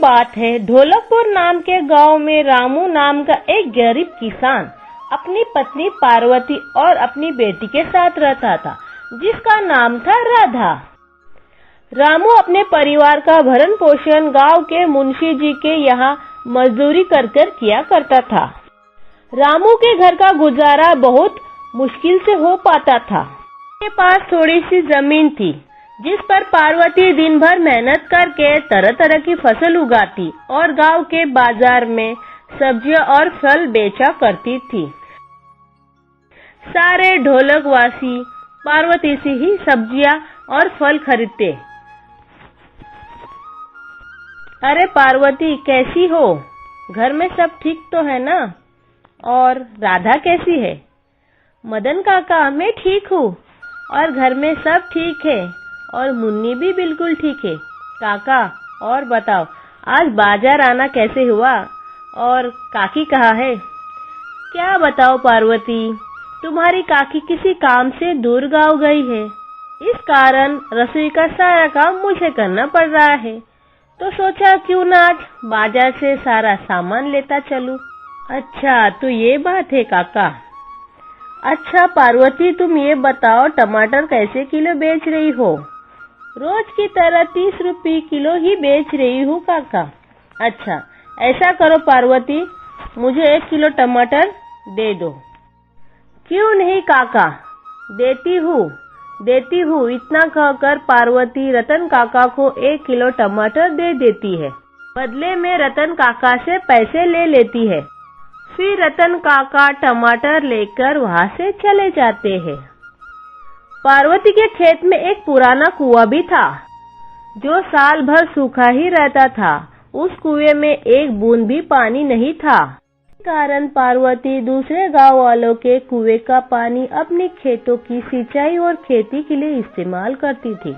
बात है, ढोलकपुर नाम के गांव में रामू नाम का एक गरीब किसान अपनी पत्नी पार्वती और अपनी बेटी के साथ रहता था, जिसका नाम था राधा। रामू अपने परिवार का भरण पोषण गांव के मुंशी जी के यहाँ मजदूरी कर किया करता था। रामू के घर का गुजारा बहुत मुश्किल से हो पाता था। उसके पास थोड़ी सी जमीन थी, जिस पर पार्वती दिन भर मेहनत करके तरह तरह की फसल उगाती और गांव के बाजार में सब्जियां और फल बेचा करती थी। सारे ढोलकवासी पार्वती से ही सब्जियां और फल खरीदते। अरे पार्वती, कैसी हो? घर में सब ठीक तो है ना? और राधा कैसी है? मदन काका, मैं ठीक हूँ और घर में सब ठीक है और मुन्नी भी बिल्कुल ठीक है। काका, और बताओ, आज बाजार आना कैसे हुआ और काकी कहाँ है? क्या बताओ पार्वती, तुम्हारी काकी किसी काम से दूर गांव गई है। इस कारण रसोई का सारा काम मुझे करना पड़ रहा है, तो सोचा क्यों ना आज बाजार से सारा सामान लेता चलूं। अच्छा, तो ये बात है काका। अच्छा पार्वती, तुम ये बताओ, टमाटर कैसे किलो बेच रही हो? रोज की तरह 30 रुपये किलो ही बेच रही हूँ काका। अच्छा, ऐसा करो पार्वती, मुझे 1 किलो टमाटर दे दो। क्यों नहीं काका, देती हूँ। इतना कहकर पार्वती रतन काका को 1 किलो टमाटर दे देती है। बदले में रतन काका से पैसे ले लेती है। फिर रतन काका टमाटर लेकर वहाँ से चले जाते हैं। पार्वती के खेत में एक पुराना कुआं भी था, जो साल भर सूखा ही रहता था। उस कुएं में एक बूंद भी पानी नहीं था। इस कारण पार्वती दूसरे गांव वालों के कुएं का पानी अपने खेतों की सिंचाई और खेती के लिए इस्तेमाल करती थी।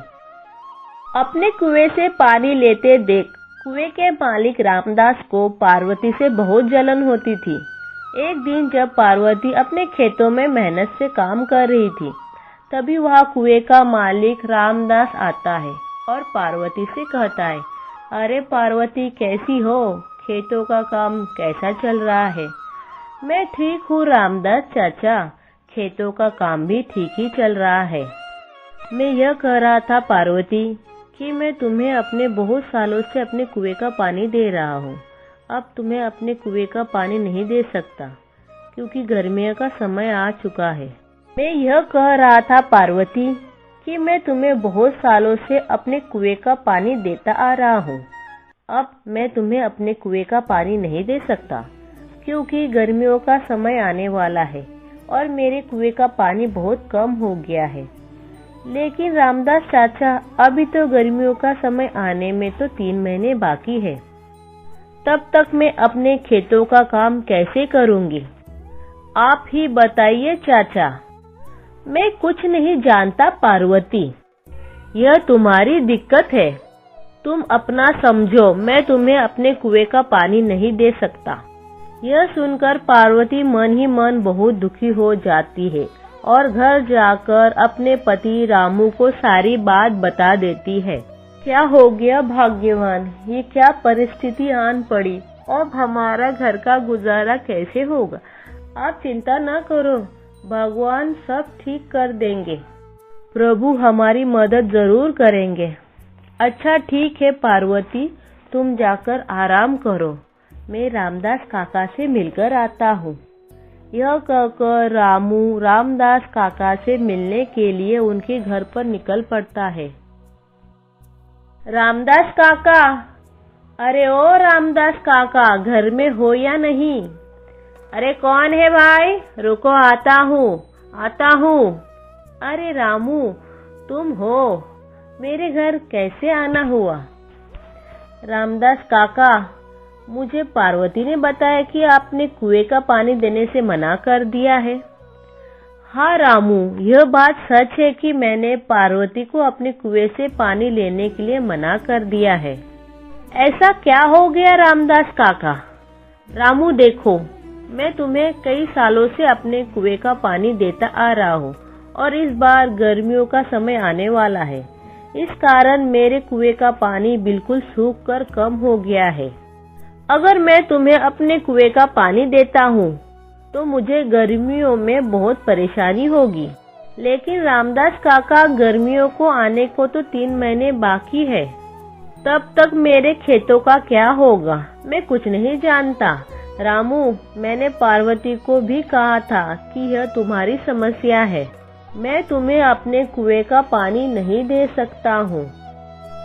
अपने कुएं से पानी लेते देख कुएं के मालिक रामदास को पार्वती से बहुत जलन होती थी। एक दिन जब पार्वती अपने खेतों में मेहनत से काम कर रही थी, तभी वहाँ कुएं का मालिक रामदास आता है और पार्वती से कहता है, अरे पार्वती, कैसी हो? खेतों का काम कैसा चल रहा है? मैं ठीक हूँ रामदास चाचा, खेतों का काम भी ठीक ही चल रहा है। मैं यह कह रहा था पार्वती कि मैं तुम्हें अपने बहुत सालों से अपने कुएं का पानी दे रहा हूँ। अब तुम्हें अपने कुएं का पानी नहीं दे सकता, क्योंकि गर्मियों का समय आ चुका है। मैं यह कह रहा था पार्वती कि मैं तुम्हें बहुत सालों से अपने कुएं का पानी देता आ रहा हूँ। अब मैं तुम्हें अपने कुएं का पानी नहीं दे सकता, क्योंकि गर्मियों का समय आने वाला है और मेरे कुएं का पानी बहुत कम हो गया है। लेकिन रामदास चाचा, अभी तो गर्मियों का समय आने में तो 3 महीने बाकी है। तब तक मैं अपने खेतों का काम कैसे करूंगी? आप ही बताइए चाचा। मैं कुछ नहीं जानता पार्वती, यह तुम्हारी दिक्कत है। तुम अपना समझो, मैं तुम्हें अपने कुएं का पानी नहीं दे सकता। यह सुनकर पार्वती मन ही मन बहुत दुखी हो जाती है और घर जाकर अपने पति रामू को सारी बात बता देती है। क्या हो गया भाग्यवान, ये क्या परिस्थिति आन पड़ी? अब हमारा घर का गुजारा कैसे होगा? आप चिंता न करो, भगवान सब ठीक कर देंगे। प्रभु हमारी मदद जरूर करेंगे। अच्छा ठीक है पार्वती, तुम जाकर आराम करो, मैं रामदास काका से मिलकर आता हूँ। यह कहकर रामू रामदास काका से मिलने के लिए उनके घर पर निकल पड़ता है। रामदास काका, अरे ओ रामदास काका, घर में हो या नहीं? अरे कौन है भाई? रुको, आता हूँ। अरे रामू, तुम हो? मेरे घर कैसे आना हुआ? रामदास काका, मुझे पार्वती ने बताया कि आपने कुएं का पानी देने से मना कर दिया है। हाँ रामू, यह बात सच है कि मैंने पार्वती को अपने कुएं से पानी लेने के लिए मना कर दिया है। ऐसा क्या हो गया रामदास काका? रामू देखो, मैं तुम्हें कई सालों से अपने कुएं का पानी देता आ रहा हूँ और इस बार गर्मियों का समय आने वाला है, इस कारण मेरे कुएं का पानी बिल्कुल सूख कर कम हो गया है। अगर मैं तुम्हें अपने कुएं का पानी देता हूँ तो मुझे गर्मियों में बहुत परेशानी होगी। लेकिन रामदास काका, गर्मियों को आने को तो 3 महीने बाकी है, तब तक मेरे खेतों का क्या होगा, मैं कुछ नहीं जानता। रामू, मैंने पार्वती को भी कहा था कि यह तुम्हारी समस्या है, मैं तुम्हें अपने कुएं का पानी नहीं दे सकता हूँ।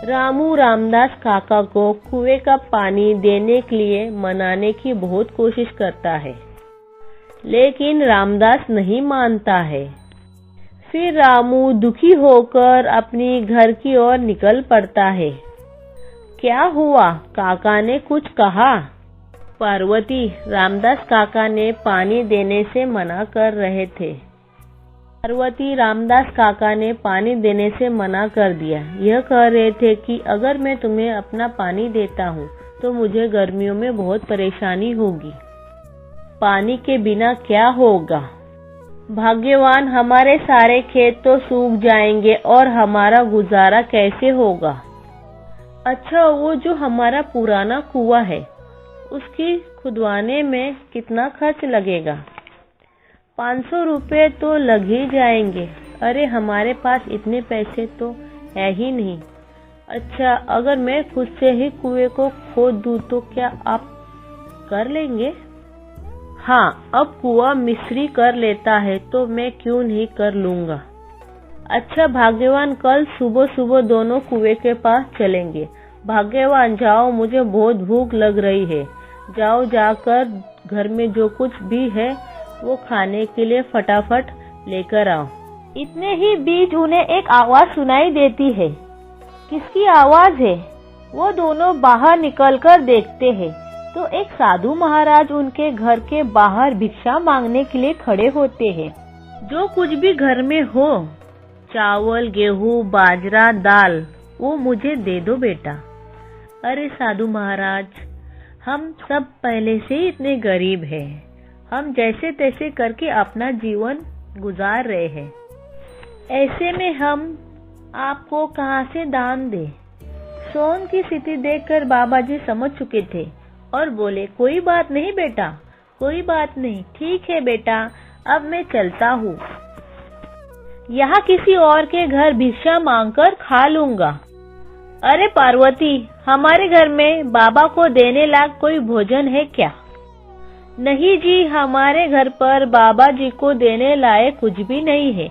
रामू रामदास काका को कुएं का पानी देने के लिए मनाने की बहुत कोशिश करता है, लेकिन रामदास नहीं मानता है। फिर रामू दुखी होकर अपनी घर की ओर निकल पड़ता है। क्या हुआ? काका ने कुछ कहा? पार्वती, रामदास काका ने पानी देने से मना कर रहे थे। पार्वती, रामदास काका ने पानी देने से मना कर दिया। यह कह रहे थे कि अगर मैं तुम्हें अपना पानी देता हूँ तो मुझे गर्मियों में बहुत परेशानी होगी। पानी के बिना क्या होगा? भाग्यवान, हमारे सारे खेत तो सूख जाएंगे और हमारा गुजारा कैसे होगा? अच्छा, वो जो हमारा पुराना कुआं है उसकी खुदवाने में कितना खर्च लगेगा? 500 रुपए तो लग ही जाएंगे। अरे, हमारे पास इतने पैसे तो है ही नहीं। अच्छा, अगर मैं खुद से ही कुएं को खोद दूं तो क्या आप कर लेंगे? हाँ, अब कुआं मिस्त्री कर लेता है तो मैं क्यों नहीं कर लूंगा। अच्छा भाग्यवान, कल सुबह सुबह दोनों कुएं के पास चलेंगे। भाग्यवान, जाओ, मुझे बहुत भूख लग रही है। जाओ, जाकर घर में जो कुछ भी है वो खाने के लिए फटाफट लेकर आओ। इतने ही बीच उन्हें एक आवाज सुनाई देती है। किसकी आवाज है? वो दोनों बाहर निकलकर देखते हैं तो एक साधु महाराज उनके घर के बाहर भिक्षा मांगने के लिए खड़े होते हैं। जो कुछ भी घर में हो, चावल, गेहूं, बाजरा, दाल, वो मुझे दे दो बेटा। अरे साधु महाराज, हम सब पहले से ही इतने गरीब हैं, हम जैसे तैसे करके अपना जीवन गुजार रहे हैं, ऐसे में हम आपको कहाँ से दान दें? सोन की स्थिति देखकर बाबा जी समझ चुके थे और बोले, कोई बात नहीं बेटा, कोई बात नहीं, ठीक है बेटा, अब मैं चलता हूँ, यहाँ किसी और के घर भिक्षा मांगकर खा लूंगा। अरे पार्वती, हमारे घर में बाबा को देने लायक कोई भोजन है क्या? नहीं जी, हमारे घर पर बाबा जी को देने लायक कुछ भी नहीं है,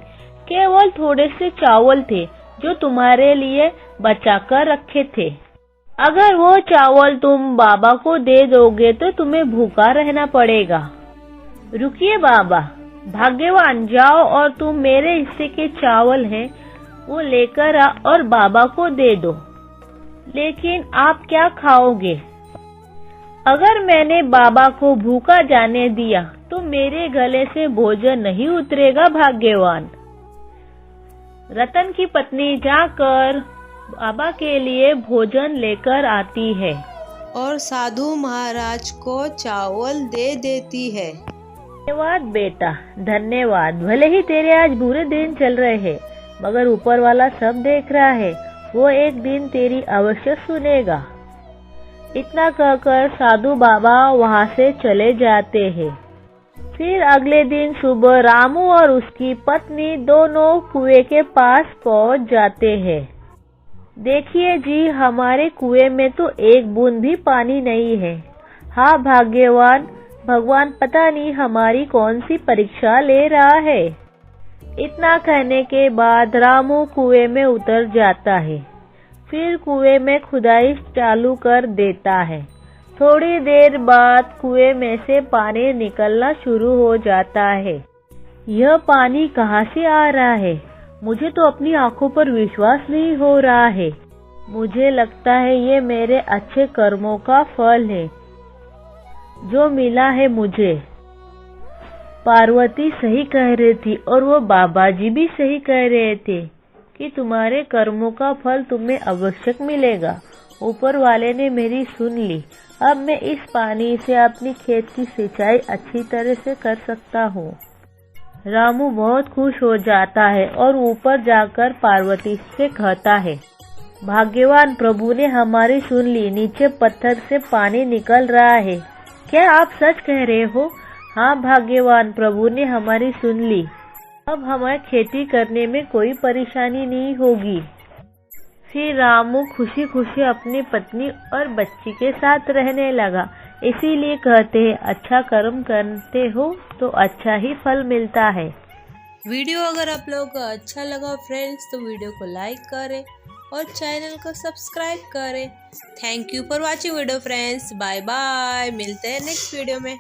केवल थोड़े से चावल थे जो तुम्हारे लिए बचा कर रखे थे। अगर वो चावल तुम बाबा को दे दोगे तो तुम्हें भूखा रहना पड़ेगा। रुकिए बाबा, भाग्यवान, जाओ और तुम मेरे हिस्से के चावल हैं वो लेकर आ और बाबा को दे दो। लेकिन आप क्या खाओगे? अगर मैंने बाबा को भूखा जाने दिया तो मेरे गले से भोजन नहीं उतरेगा भाग्यवान। रतन की पत्नी जाकर बाबा के लिए भोजन लेकर आती है और साधु महाराज को चावल दे देती है। धन्यवाद बेटा, धन्यवाद। भले ही तेरे आज बुरे दिन चल रहे हैं, मगर ऊपर वाला सब देख रहा है, वो एक दिन तेरी अवश्य सुनेगा। इतना कहकर साधु बाबा वहाँ से चले जाते हैं। फिर अगले दिन सुबह रामू और उसकी पत्नी दोनों कुएं के पास पहुँच जाते हैं। देखिए जी, हमारे कुएं में तो एक बूंद भी पानी नहीं है। हाँ भाग्यवान, भगवान पता नहीं हमारी कौन सी परीक्षा ले रहा है। इतना कहने के बाद रामू कुएं में उतर जाता है। फिर कुएं में खुदाई चालू कर देता है। थोड़ी देर बाद कुएं में से पानी निकलना शुरू हो जाता है। यह पानी कहाँ से आ रहा है? मुझे तो अपनी आंखों पर विश्वास नहीं हो रहा है। मुझे लगता है ये मेरे अच्छे कर्मों का फल है जो मिला है मुझे। पार्वती सही कह रही थी और वो बाबा जी भी सही कह रहे थे कि तुम्हारे कर्मों का फल तुम्हें अवश्य मिलेगा। ऊपर वाले ने मेरी सुन ली। अब मैं इस पानी से अपनी खेत की सिंचाई अच्छी तरह से कर सकता हूँ। रामू बहुत खुश हो जाता है और ऊपर जाकर पार्वती से कहता है, भाग्यवान प्रभु ने हमारी सुन ली, नीचे पत्थर से पानी निकल रहा है। क्या आप सच कह रहे हो? हाँ, भाग्यवान प्रभु ने हमारी सुन ली। अब हमें खेती करने में कोई परेशानी नहीं होगी। फिर रामू खुशी खुशी अपनी पत्नी और बच्ची के साथ रहने लगा। इसीलिए कहते हैं, अच्छा कर्म करते हो तो अच्छा ही फल मिलता है। वीडियो अगर आप लोगों को अच्छा लगा फ्रेंड्स तो वीडियो को लाइक करें और चैनल को सब्सक्राइब करें। Thank you for watching video friends. Bye bye, मिलते हैं नेक्स्ट वीडियो में।